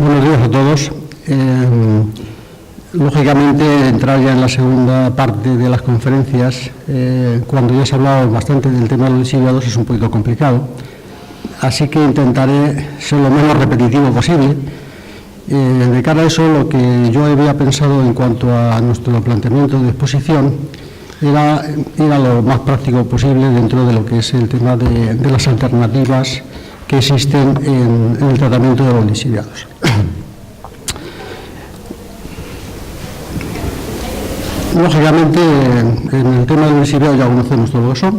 Buenos días a todos. Lógicamente, entrar ya en la segunda parte de las conferencias, cuando ya se ha hablado bastante del tema de los lixiviados, es un poquito complicado. Así que intentaré ser lo menos repetitivo posible. De cara a eso, lo que yo había pensado en cuanto a nuestro planteamiento de exposición era ir a lo más práctico posible dentro de lo que es el tema de las alternativas que existen en el tratamiento de los lixiviados. Lógicamente, en el tema del lixiviado ya conocemos todo eso.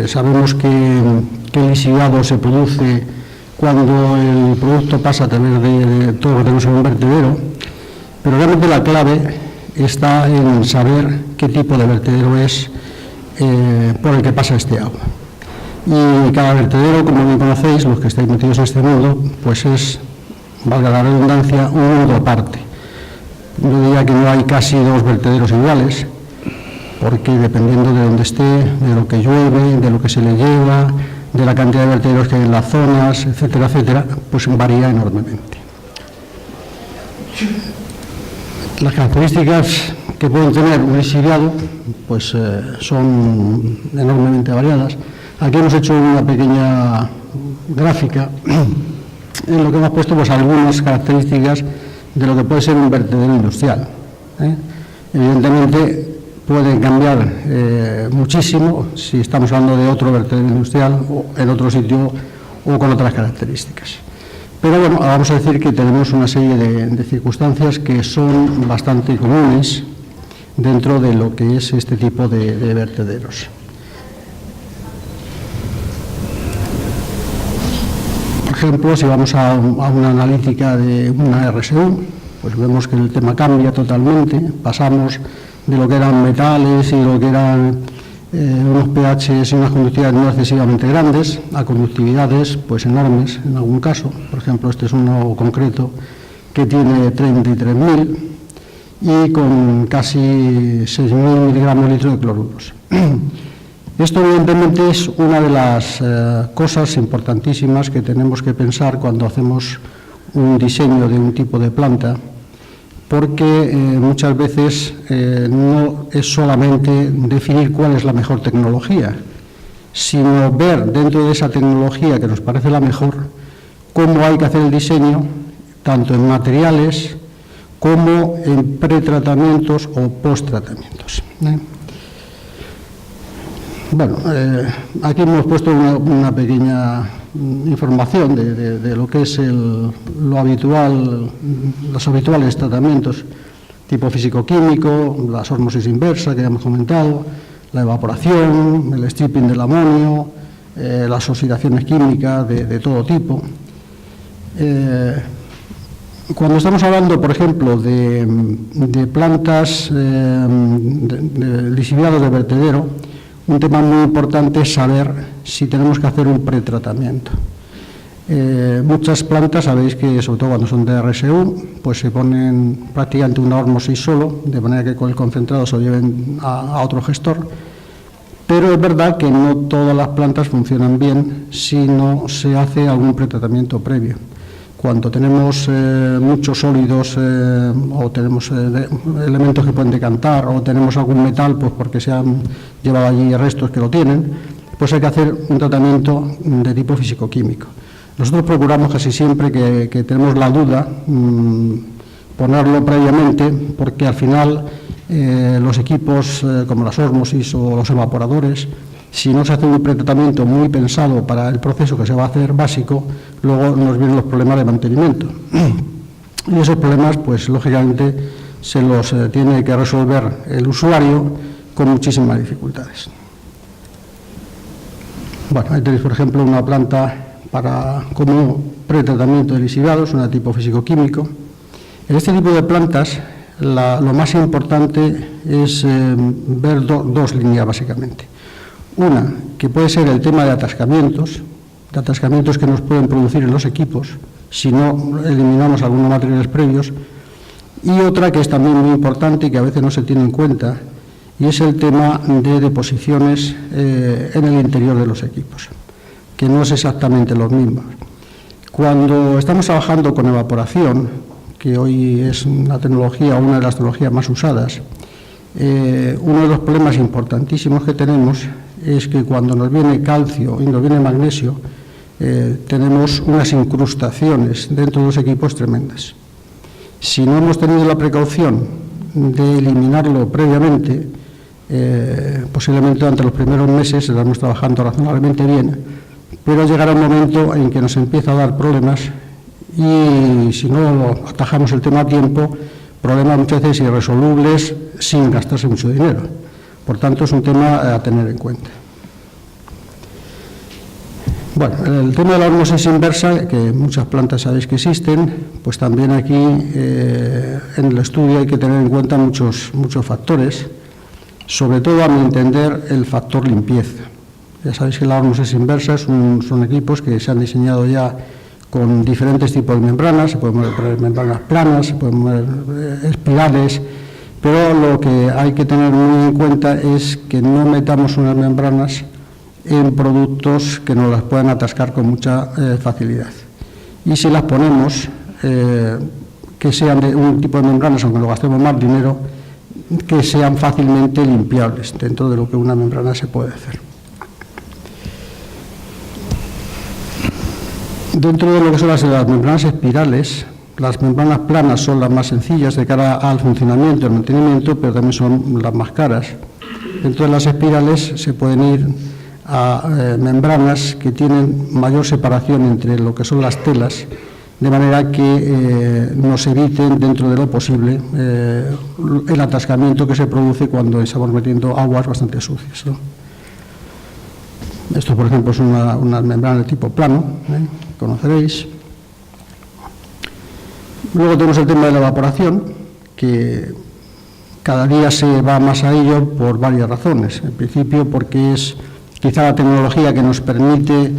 Sabemos que el lixiviado se produce cuando el producto pasa a través de todo lo que tenemos en un vertedero, pero realmente la clave está en saber qué tipo de vertedero es por el que pasa este agua. Y cada vertedero, como bien conocéis, los que estáis metidos en este mundo, pues es, valga la redundancia, un mundo aparte. Yo diría que no hay casi dos vertederos iguales, porque dependiendo de dónde esté, de lo que llueve, de lo que se le lleva, de la cantidad de vertederos que hay en las zonas, etcétera, etcétera, pues varía enormemente. Las características que pueden tener un lixiviado pues son enormemente variadas. Aquí hemos hecho una pequeña gráfica en lo que hemos puesto pues algunas características de lo que puede ser un vertedero industrial. Evidentemente pueden cambiar muchísimo si estamos hablando de otro vertedero industrial o en otro sitio o con otras características. Pero bueno, vamos a decir que tenemos una serie de circunstancias que son bastante comunes dentro de lo que es este tipo de vertederos. Por ejemplo, si vamos a una analítica de una RSU, pues vemos que el tema cambia totalmente. Pasamos de lo que eran metales y lo que eran unos pHs y unas conductividades no excesivamente grandes a conductividades pues enormes en algún caso. Por ejemplo, este es uno concreto que tiene 33.000 y con casi 6.000 miligramos litro de cloruros. Esto evidentemente es una de las cosas importantísimas que tenemos que pensar cuando hacemos un diseño de un tipo de planta, porque muchas veces no es solamente definir cuál es la mejor tecnología, sino ver dentro de esa tecnología que nos parece la mejor, cómo hay que hacer el diseño, tanto en materiales como en pretratamientos o posttratamientos. Bueno, aquí hemos puesto una pequeña información de lo que es lo habitual, los habituales tratamientos tipo físico-químico, la ósmosis inversa que ya hemos comentado, la evaporación, el stripping del amonio, las oxidaciones químicas de todo tipo. Cuando estamos hablando, por ejemplo, de plantas de lixiviado de vertedero, un tema muy importante es saber si tenemos que hacer un pretratamiento. Muchas plantas, sabéis que sobre todo cuando son de RSU, pues se ponen prácticamente una ósmosis solo, de manera que con el concentrado se lo lleven a otro gestor, pero es verdad que no todas las plantas funcionan bien si no se hace algún pretratamiento previo. Cuando tenemos muchos sólidos o tenemos elementos que pueden decantar o tenemos algún metal pues porque se han llevado allí restos que lo tienen, pues hay que hacer un tratamiento de tipo físico-químico. Nosotros procuramos casi siempre que tenemos la duda ponerlo previamente, porque al final los equipos como las ósmosis o los evaporadores, si no se hace un pretratamiento muy pensado para el proceso que se va a hacer básico, luego nos vienen los problemas de mantenimiento. Y esos problemas, pues lógicamente, se los tiene que resolver el usuario con muchísimas dificultades. Bueno, ahí tenéis, por ejemplo, una planta como pretratamiento de lixiviados, una tipo físico-químico. En este tipo de plantas, lo más importante es ver dos líneas, básicamente. Una, que puede ser el tema de atascamientos que nos pueden producir en los equipos si no eliminamos algunos materiales previos, y otra que es también muy importante y que a veces no se tiene en cuenta, y es el tema de deposiciones en el interior de los equipos, que no es exactamente los mismos. Cuando estamos trabajando con evaporación, que hoy es una tecnología, una de las tecnologías más usadas, uno de los problemas importantísimos que tenemos es que cuando nos viene calcio y nos viene magnesio, tenemos unas incrustaciones dentro de los equipos tremendas. Si no hemos tenido la precaución de eliminarlo previamente, posiblemente durante los primeros meses estamos trabajando razonablemente bien, pero llegará un momento en que nos empieza a dar problemas y si no atajamos el tema a tiempo, problemas muchas veces irresolubles sin gastarse mucho dinero. Por tanto, es un tema a tener en cuenta. Bueno, el tema de la ósmosis inversa, que muchas plantas sabéis que existen, pues también aquí en el estudio hay que tener en cuenta muchos factores, sobre todo a mi entender el factor limpieza. Ya sabéis que la ósmosis inversa son equipos que se han diseñado ya con diferentes tipos de membranas, se pueden poner membranas planas, se pueden poner espirales, pero lo que hay que tener muy en cuenta es que no metamos unas membranas en productos que nos las puedan atascar con mucha facilidad. Y si las ponemos, que sean de un tipo de membranas, aunque nos gastemos más dinero, que sean fácilmente limpiables dentro de lo que una membrana se puede hacer. Dentro de lo que son las membranas espirales, las membranas planas son las más sencillas de cara al funcionamiento y al mantenimiento, pero también son las más caras. Dentro de las espirales se pueden ir a membranas que tienen mayor separación entre lo que son las telas, de manera que nos eviten dentro de lo posible el atascamiento que se produce cuando estamos metiendo aguas bastante sucias, ¿no? Esto, por ejemplo, es una membrana de tipo plano, conoceréis. Luego tenemos el tema de la evaporación, que cada día se va más a ello por varias razones. En principio, porque es quizá la tecnología que nos permite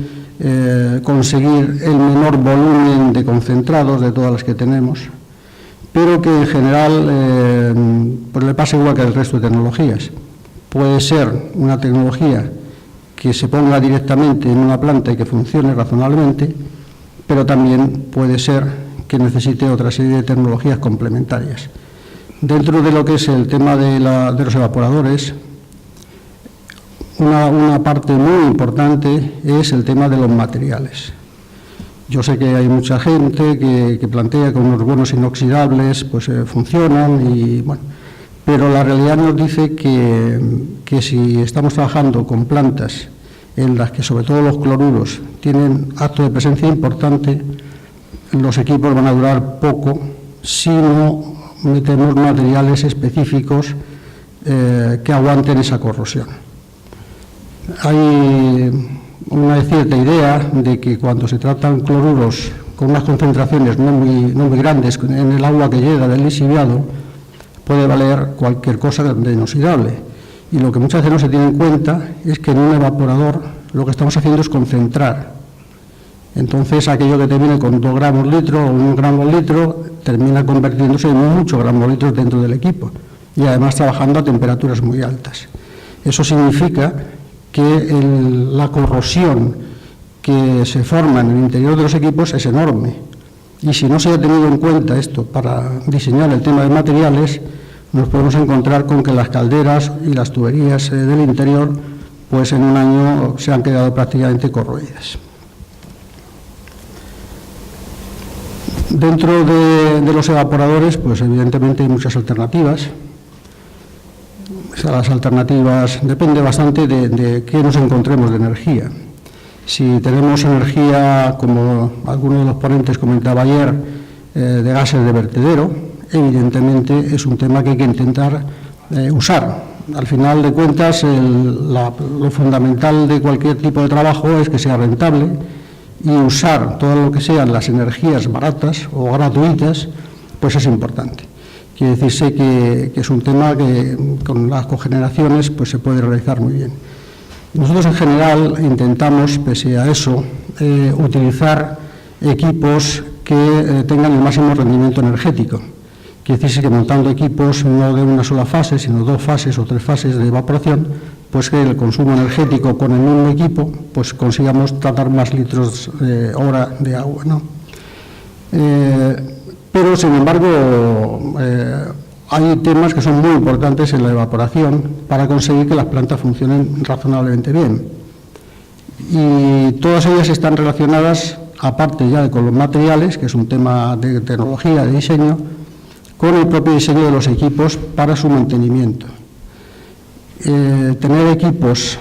conseguir el menor volumen de concentrados de todas las que tenemos, pero que en general pues le pasa igual que el resto de tecnologías. Puede ser una tecnología que se ponga directamente en una planta y que funcione razonablemente, pero también puede ser que necesite otra serie de tecnologías complementarias. Dentro de lo que es el tema de los evaporadores, una parte muy importante es el tema de los materiales. Yo sé que hay mucha gente que plantea que unos buenos inoxidables pues funcionan, y, bueno, pero la realidad nos dice que si estamos trabajando con plantas en las que sobre todo los cloruros tienen acto de presencia importante, los equipos van a durar poco si no metemos materiales específicos que aguanten esa corrosión. Hay una cierta idea de que cuando se tratan cloruros con unas concentraciones no muy grandes en el agua que llega del lixiviado, puede valer cualquier cosa de inoxidable. Y lo que muchas veces no se tiene en cuenta es que en un evaporador lo que estamos haciendo es concentrar. Entonces, aquello que te viene con 2 gramos litro o 1 gramo litro termina convirtiéndose en muchos gramos litros dentro del equipo, y además trabajando a temperaturas muy altas. Eso significa que la corrosión que se forma en el interior de los equipos es enorme. Y si no se ha tenido en cuenta esto para diseñar el tema de materiales, nos podemos encontrar con que las calderas y las tuberías del interior, pues en un año se han quedado prácticamente corroídas. Dentro de los evaporadores, pues evidentemente hay muchas alternativas. Las alternativas depende bastante de qué nos encontremos de energía. Si tenemos energía, como alguno de los ponentes comentaba ayer, de gases de vertedero, evidentemente es un tema que hay que intentar usar. Al final de cuentas, lo fundamental de cualquier tipo de trabajo es que sea rentable, y usar todo lo que sean las energías baratas o gratuitas, pues es importante. Quiere decirse que es un tema que con las cogeneraciones pues se puede realizar muy bien. Nosotros en general intentamos, pese a eso, utilizar equipos que tengan el máximo rendimiento energético. Quiere decirse que montando equipos no de una sola fase, sino 2 fases o 3 fases de evaporación, pues que el consumo energético con el mismo equipo, pues consigamos tratar más litros hora de agua, ¿no? Pero, sin embargo, hay temas que son muy importantes en la evaporación para conseguir que las plantas funcionen razonablemente bien. Y todas ellas están relacionadas, aparte ya con los materiales, que es un tema de tecnología, de diseño, con el propio diseño de los equipos para su mantenimiento. Tener equipos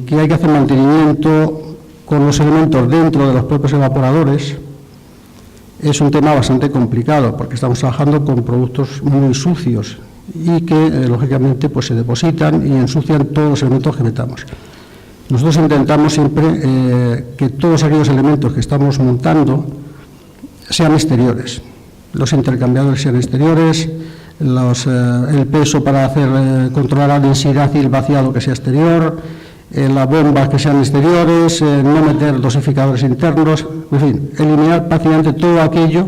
que hay que hacer mantenimiento con los elementos dentro de los propios evaporadores es un tema bastante complicado, porque estamos trabajando con productos muy sucios y que, lógicamente, pues se depositan y ensucian todos los elementos que metamos. Nosotros intentamos siempre que todos aquellos elementos que estamos montando sean exteriores. Los intercambiadores sean exteriores, el peso para hacer controlar la densidad y el vaciado que sea exterior, las bombas que sean exteriores, no meter dosificadores internos, en fin, eliminar prácticamente todo aquello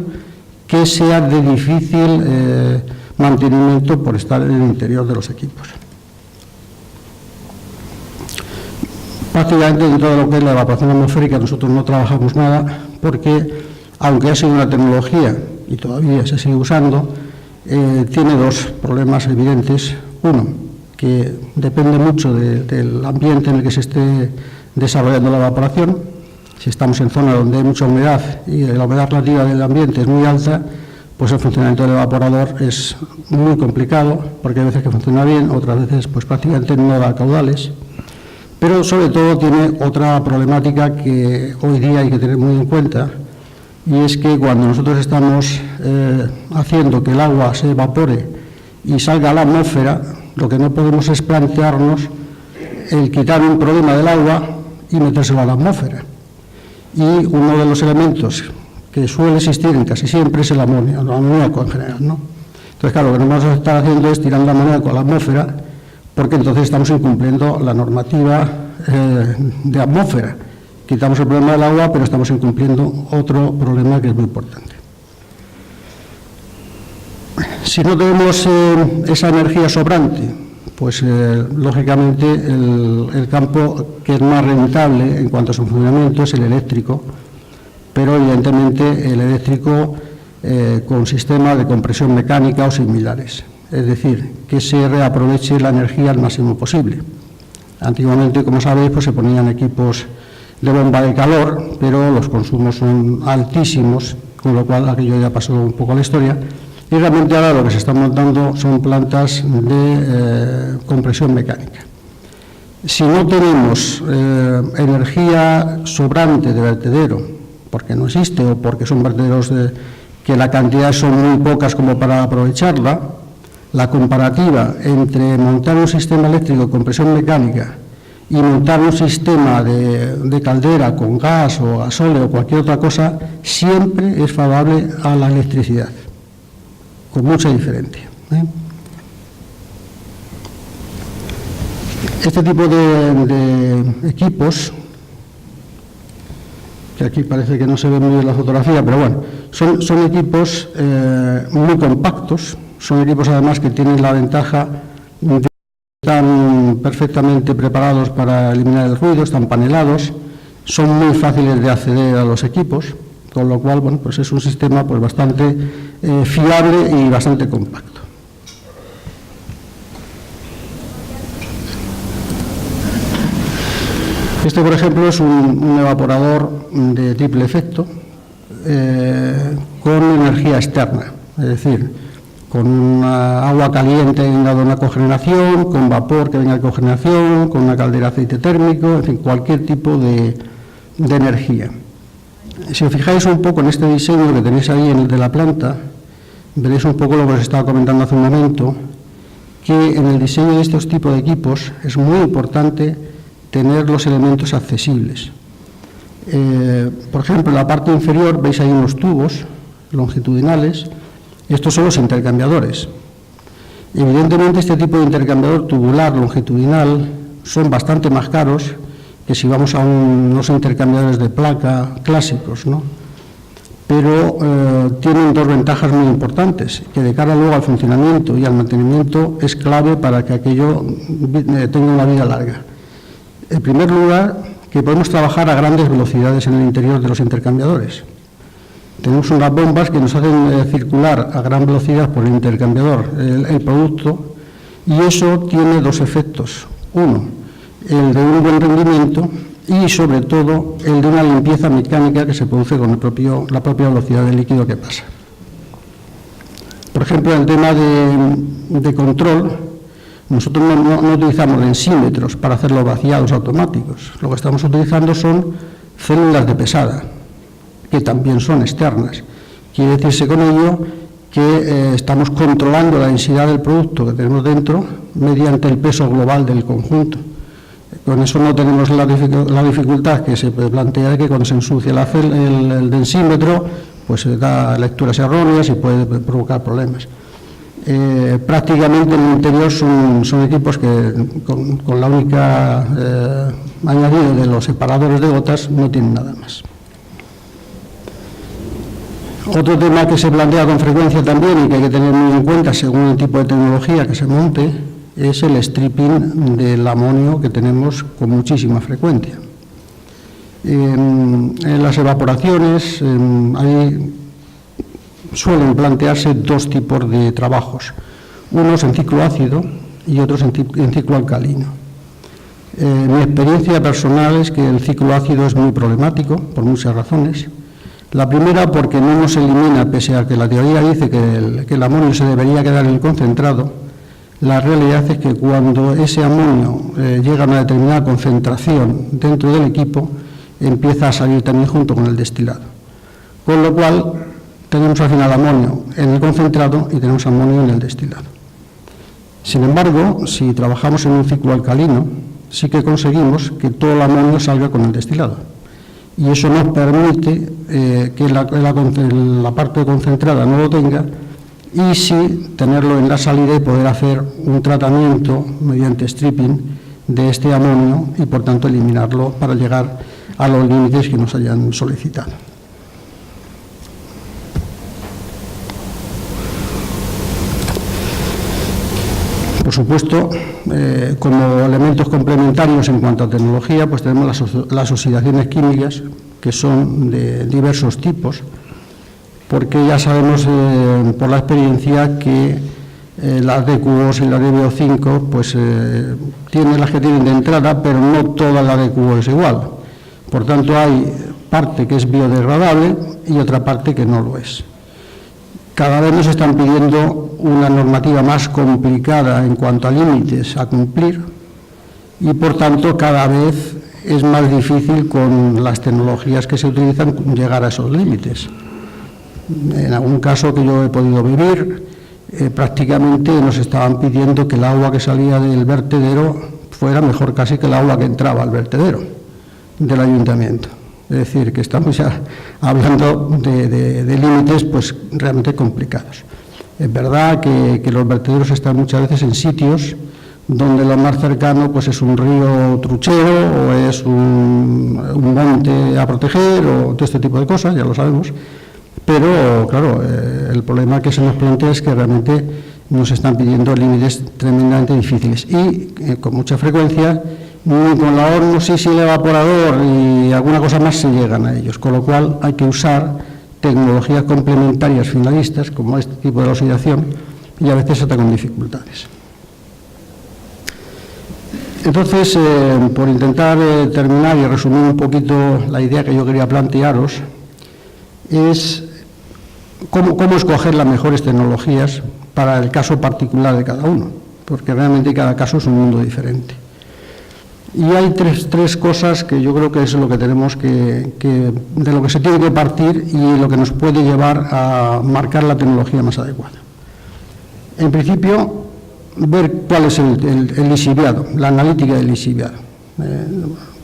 que sea de difícil mantenimiento por estar en el interior de los equipos. Prácticamente dentro de lo que es la evaporación atmosférica nosotros no trabajamos nada porque, aunque ha sido una tecnología y todavía se sigue usando, tiene 2 problemas evidentes. Uno, que depende mucho del ambiente en el que se esté desarrollando la evaporación. Si estamos en zonas donde hay mucha humedad y la humedad relativa del ambiente es muy alta, pues el funcionamiento del evaporador es muy complicado, porque hay veces que funciona bien, otras veces pues prácticamente no da caudales. Pero sobre todo tiene otra problemática que hoy día hay que tener muy en cuenta, y es que cuando nosotros estamos haciendo que el agua se evapore y salga a la atmósfera, lo que no podemos es plantearnos el quitar un problema del agua y metérselo a la atmósfera. Y uno de los elementos que suele existir en casi siempre es el amoníaco en general, ¿no? Entonces, claro, lo que no vamos a estar haciendo es tirando amoníaco a la atmósfera, porque entonces estamos incumpliendo la normativa de atmósfera. Quitamos el problema del agua, pero estamos incumpliendo otro problema que es muy importante. Si no tenemos esa energía sobrante, pues lógicamente el campo que es más rentable en cuanto a su funcionamiento es el eléctrico, pero evidentemente el eléctrico con sistemas de compresión mecánica o similares, es decir, que se reaproveche la energía al máximo posible. Antiguamente, como sabéis, pues se ponían equipos de bomba de calor, pero los consumos son altísimos, con lo cual aquello ya pasó un poco a la historia, y realmente ahora lo que se están montando son plantas de compresión mecánica. Si no tenemos energía sobrante de vertedero, porque no existe o porque son vertederos que la cantidad son muy pocas como para aprovecharla, la comparativa entre montar un sistema eléctrico de compresión mecánica y montar un sistema de caldera con gas o gasóleo o cualquier otra cosa, siempre es favorable a la electricidad, con mucha diferencia. Este tipo de equipos, que aquí parece que no se ve muy bien la fotografía, pero bueno, son equipos muy compactos, son equipos además que tienen la ventaja de que están perfectamente preparados para eliminar el ruido, están panelados, son muy fáciles de acceder a los equipos, con lo cual, bueno, pues es un sistema pues bastante fiable y bastante compacto. Este, por ejemplo, es un evaporador de triple efecto con energía externa, es decir, con agua caliente que venga de una cogeneración, con vapor que venga de cogeneración, con una caldera de aceite térmico, en fin, cualquier tipo de energía. Si os fijáis un poco en este diseño que tenéis ahí en el de la planta, veréis un poco lo que os estaba comentando hace un momento, que en el diseño de estos tipos de equipos es muy importante tener los elementos accesibles. Por ejemplo, en la parte inferior veis ahí unos tubos longitudinales. Estos son los intercambiadores. Evidentemente, este tipo de intercambiador tubular longitudinal son bastante más caros que si vamos a unos intercambiadores de placa clásicos, ¿no? pero tienen dos ventajas muy importantes, que de cara luego al funcionamiento y al mantenimiento es clave para que aquello tenga una vida larga. En primer lugar, que podemos trabajar a grandes velocidades en el interior de los intercambiadores. Tenemos unas bombas que nos hacen circular a gran velocidad por el intercambiador el producto, y eso tiene dos efectos. Uno, el de un buen rendimiento, y sobre todo el de una limpieza mecánica que se produce con la propia velocidad del líquido que pasa. Por ejemplo, en el tema de control, nosotros no utilizamos densímetros para hacer los vaciados automáticos. Lo que estamos utilizando son células de pesada, que también son externas. Quiere decirse con ello que estamos controlando la densidad del producto que tenemos dentro mediante el peso global del conjunto. Con eso no tenemos la dificultad que se plantea de que cuando se ensucia el densímetro, pues se da lecturas erróneas y puede provocar problemas. Prácticamente en el interior son equipos que con la única añadido de los separadores de gotas no tienen nada más. Otro tema que se plantea con frecuencia también y que hay que tener muy en cuenta según el tipo de tecnología que se monte es el stripping del amonio, que tenemos con muchísima frecuencia. En las evaporaciones suelen plantearse dos tipos de trabajos, unos en ciclo ácido y otros en ciclo alcalino. Mi experiencia personal es que el ciclo ácido es muy problemático por muchas razones. La primera, porque no nos elimina, pese a que la teoría dice que el amonio se debería quedar en el concentrado. La realidad es que cuando ese amonio llega a una determinada concentración dentro del equipo, empieza a salir también junto con el destilado. Con lo cual, tenemos al final amonio en el concentrado y tenemos amonio en el destilado. Sin embargo, si trabajamos en un ciclo alcalino, sí que conseguimos que todo el amonio salga con el destilado. Y eso nos permite que la parte concentrada no lo tenga, y sí tenerlo en la salida y poder hacer un tratamiento mediante stripping de este amonio y por tanto eliminarlo para llegar a los límites que nos hayan solicitado. Por supuesto, como elementos complementarios en cuanto a tecnología, pues tenemos las oxidaciones químicas, que son de diversos tipos, porque ya sabemos por la experiencia que las de Q2 y las de BO5 pues tienen las que tienen de entrada, pero no toda la de Q2 es igual. Por tanto, hay parte que es biodegradable y otra parte que no lo es. Cada vez nos están pidiendo una normativa más complicada en cuanto a límites a cumplir y, por tanto, cada vez es más difícil con las tecnologías que se utilizan llegar a esos límites. En algún caso que yo he podido vivir, prácticamente nos estaban pidiendo que el agua que salía del vertedero fuera mejor casi que el agua que entraba al vertedero del ayuntamiento. Es decir, que estamos ya hablando de límites pues realmente complicados. Es verdad que los vertederos están muchas veces en sitios donde lo más cercano pues es un río truchero o es un monte a proteger o todo este tipo de cosas, ya lo sabemos. Pero, claro, el problema que se nos plantea es que realmente nos están pidiendo límites tremendamente difíciles y con mucha frecuencia ni con la ósmosis y el evaporador y alguna cosa más se llegan a ellos, con lo cual hay que usar tecnologías complementarias finalistas como este tipo de oxidación y a veces hasta con dificultades. Entonces, por intentar terminar y resumir un poquito la idea que yo quería plantearos, es cómo escoger las mejores tecnologías para el caso particular de cada uno, porque realmente cada caso es un mundo diferente. Y hay tres cosas que yo creo que es lo que tenemos de lo que se tiene que partir y lo que nos puede llevar a marcar la tecnología más adecuada. En principio, ver cuál es el lixiviado, la analítica del lixiviado.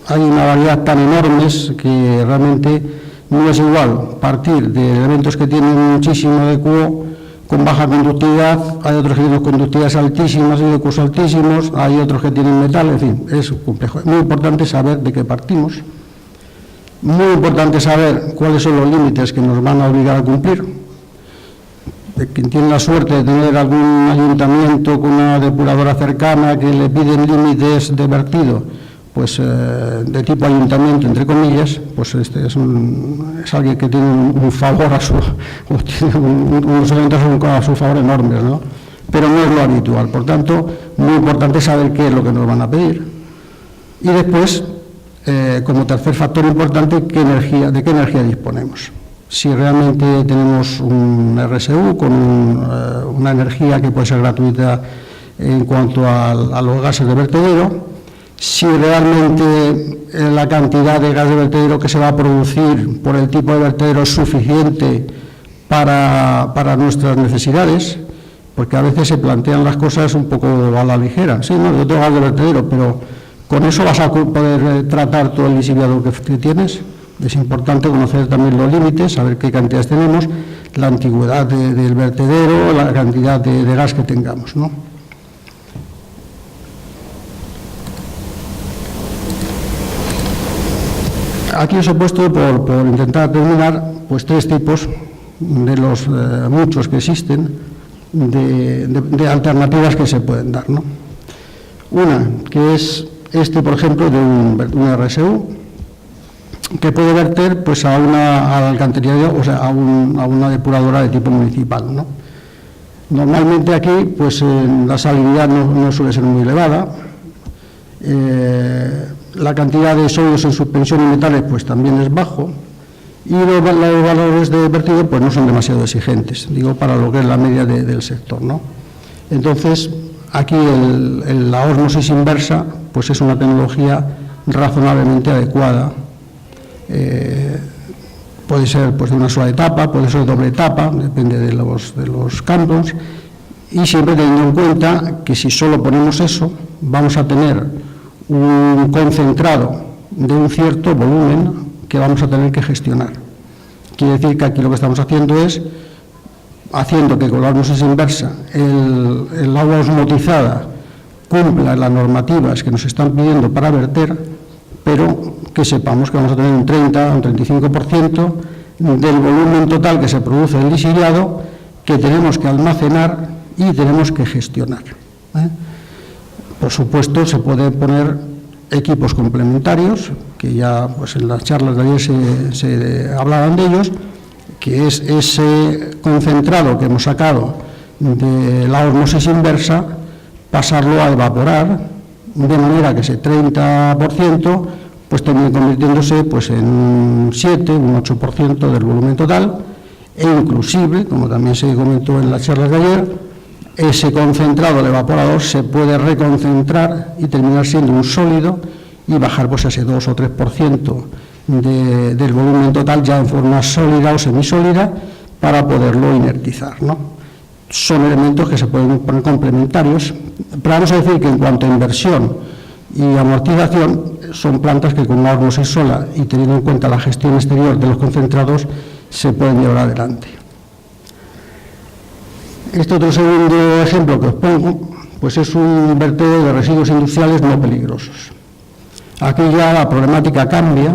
Hay una variedad tan enormes que realmente no es igual partir de elementos que tienen muchísimo de QO con baja conductividad, hay otros que tienen conductividades altísimas y de QOs altísimos, hay otros que tienen metal, en fin, es complejo. Es muy importante saber de qué partimos Muy importante saber cuáles son los límites que nos van a obligar a cumplir. Quien tiene la suerte de tener algún ayuntamiento con una depuradora cercana que le piden límites de vertido, pues de tipo ayuntamiento, entre comillas, pues este es alguien que tiene un favor unos elementos a su favor enormes, ¿no? Pero no es lo habitual. Por tanto, muy importante saber qué es lo que nos van a pedir. Y después, como tercer factor importante, de qué energía disponemos. Si realmente tenemos un RSU con una energía que puede ser gratuita en cuanto a los gases de vertedero, si realmente la cantidad de gas de vertedero que se va a producir por el tipo de vertedero es suficiente para nuestras necesidades, porque a veces se plantean las cosas un poco a la ligera. Sí, no, yo tengo gas de vertedero, pero ¿con eso vas a poder tratar todo el lixiviado que tienes? Es importante conocer también los límites, saber qué cantidades tenemos, la antigüedad del vertedero, la cantidad de gas que tengamos, ¿no? Aquí os he puesto, por intentar terminar, pues 3 tipos de los muchos que existen de alternativas que se pueden dar, ¿no? Una, que es por ejemplo, de un RSU, que puede verter pues al alcantarillado, o sea, a una depuradora de tipo municipal, ¿no? Normalmente aquí pues la salinidad no suele ser muy elevada, la cantidad de sólidos en suspensión y metales pues también es bajo, y los valores de vertido pues no son demasiado exigentes, digo, para lo que es la media del sector, ¿no? Entonces, aquí la ósmosis inversa pues es una tecnología razonablemente adecuada. Puede ser pues de una sola etapa, puede ser doble etapa, depende de los campos, y siempre teniendo en cuenta que si solo ponemos eso, vamos a tener un concentrado de un cierto volumen que vamos a tener que gestionar. Quiere decir que aquí lo que estamos haciendo es haciendo que con la ósmosis inversa el agua osmotizada cumpla las normativas que nos están pidiendo para verter, pero que sepamos que vamos a tener un 30 o un 35% del volumen total que se produce del lixiviado que tenemos que almacenar y tenemos que gestionar. Por supuesto, se pueden poner equipos complementarios, que ya pues en las charlas de ayer se hablaban de ellos, que es ese concentrado que hemos sacado de la ósmosis inversa, pasarlo a evaporar, de manera que ese 30% pues termine convirtiéndose pues en un 7, un 8% del volumen total, e inclusive, como también se comentó en las charlas de ayer, ese concentrado del evaporador se puede reconcentrar y terminar siendo un sólido y bajar pues ese 2 o 3% del volumen total ya en forma sólida o semisólida para poderlo inertizar, ¿no? Son elementos que se pueden poner complementarios, pero vamos a decir que en cuanto a inversión y amortización son plantas que con una ósmosis sola y teniendo en cuenta la gestión exterior de los concentrados se pueden llevar adelante. Este otro segundo ejemplo que os pongo pues es un vertedero de residuos industriales no peligrosos. Aquí ya la problemática cambia,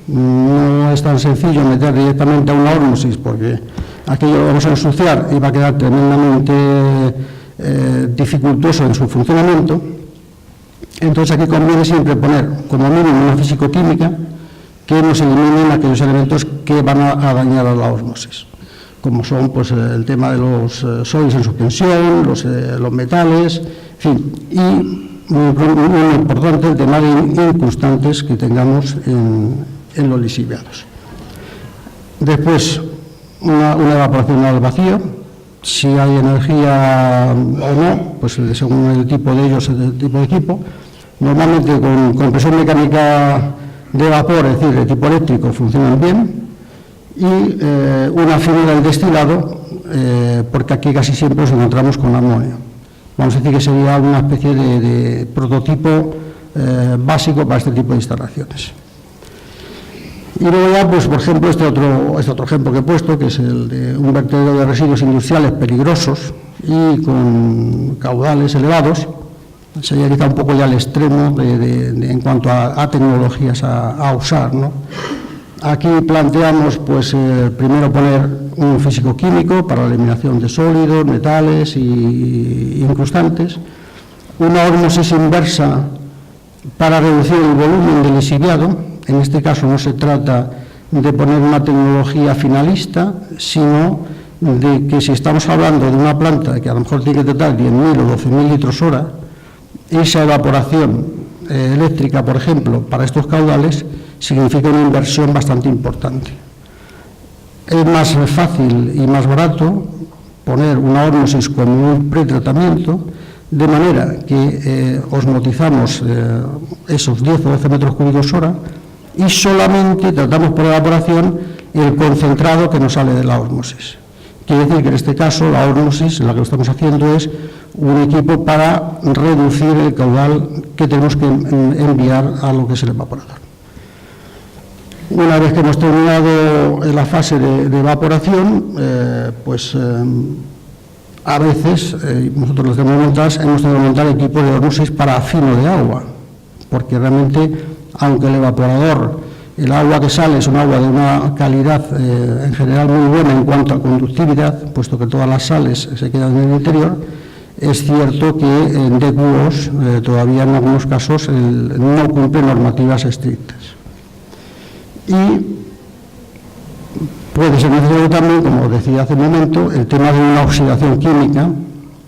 no es tan sencillo meter directamente a una ósmosis porque aquello lo vamos a ensuciar y va a quedar tremendamente dificultoso en su funcionamiento. Entonces aquí conviene siempre poner como mínimo una físico-química que nos eliminen aquellos elementos que van a dañar a la ósmosis, como son pues el tema de los sólidos en suspensión, los metales, en fin, y muy importante el tema de incrustantes que tengamos en los lixiviados. Después, una evaporación al vacío, si hay energía o no, pues según el tipo de ellos, el tipo de equipo. Normalmente con compresión mecánica de vapor, es decir, de tipo eléctrico, funcionan bien, y una fibra del destilado, porque aquí casi siempre nos encontramos con amonio. Vamos a decir que sería una especie de prototipo básico para este tipo de instalaciones. Y luego ya, pues por ejemplo, este otro ejemplo que he puesto, que es el de un vertedero de residuos industriales peligrosos y con caudales elevados, sería quizá un poco ya al extremo en cuanto a tecnologías a usar, ¿no? Aquí planteamos, pues, primero poner un físico-químico para la eliminación de sólidos, metales y incrustantes, una ósmosis inversa para reducir el volumen del lixiviado. En este caso no se trata de poner una tecnología finalista, sino de que si estamos hablando de una planta que a lo mejor tiene que tratar 10.000 o 12.000 litros hora, esa evaporación eléctrica, por ejemplo, para estos caudales, significa una inversión bastante importante. Es más fácil y más barato poner una ósmosis como un pretratamiento, de manera que osmotizamos esos 10 o 12 metros cúbicos hora y solamente tratamos por evaporación el concentrado que nos sale de la ósmosis. Quiere decir que en este caso la ósmosis, la que estamos haciendo, es un equipo para reducir el caudal que tenemos que enviar a lo que es el evaporador. Una vez que hemos terminado la fase de evaporación, a veces nosotros los hemos tenido que montar equipos de ósmosis para afino de agua, porque realmente, aunque el evaporador, el agua que sale es un agua de una calidad en general muy buena en cuanto a conductividad, puesto que todas las sales se quedan en el interior, es cierto que en DQOs todavía en algunos casos no cumple normativas estrictas. Y puede ser necesario también, como decía hace un momento, el tema de una oxidación química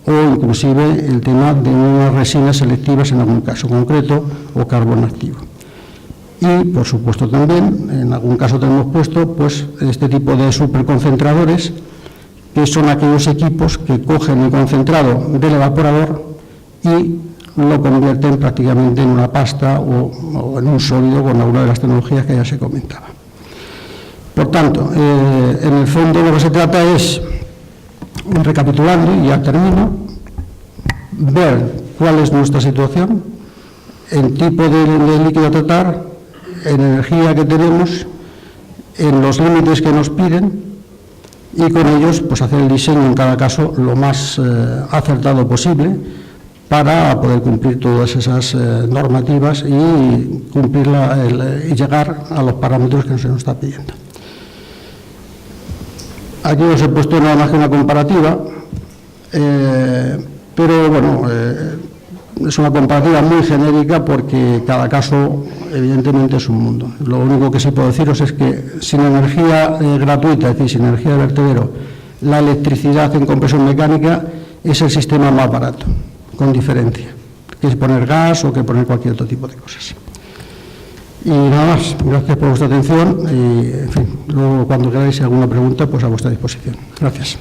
o inclusive el tema de unas resinas selectivas en algún caso concreto o carbón activo. Y, por supuesto, también, en algún caso tenemos puesto, pues, este tipo de superconcentradores, que son aquellos equipos que cogen el concentrado del evaporador y lo convierten prácticamente en una pasta o en un sólido con alguna de las tecnologías que ya se comentaba. Por tanto, en el fondo lo que se trata es, recapitulando, y ya termino, ver cuál es nuestra situación, el tipo de líquido a tratar, en energía que tenemos, en los límites que nos piden, y con ellos pues hacer el diseño en cada caso lo más acertado posible para poder cumplir todas esas normativas y y llegar a los parámetros que se nos está pidiendo. Aquí os he puesto nada más que una comparativa, pero bueno, es una comparativa muy genérica porque cada caso evidentemente es un mundo. Lo único que sí puedo deciros es que sin energía gratuita, es decir, sin energía de vertedero, la electricidad en compresión mecánica es el sistema más barato, con diferencia, que es poner gas o que poner cualquier otro tipo de cosas. Y nada más, gracias por vuestra atención y, en fin, luego cuando queráis alguna pregunta, pues a vuestra disposición. Gracias.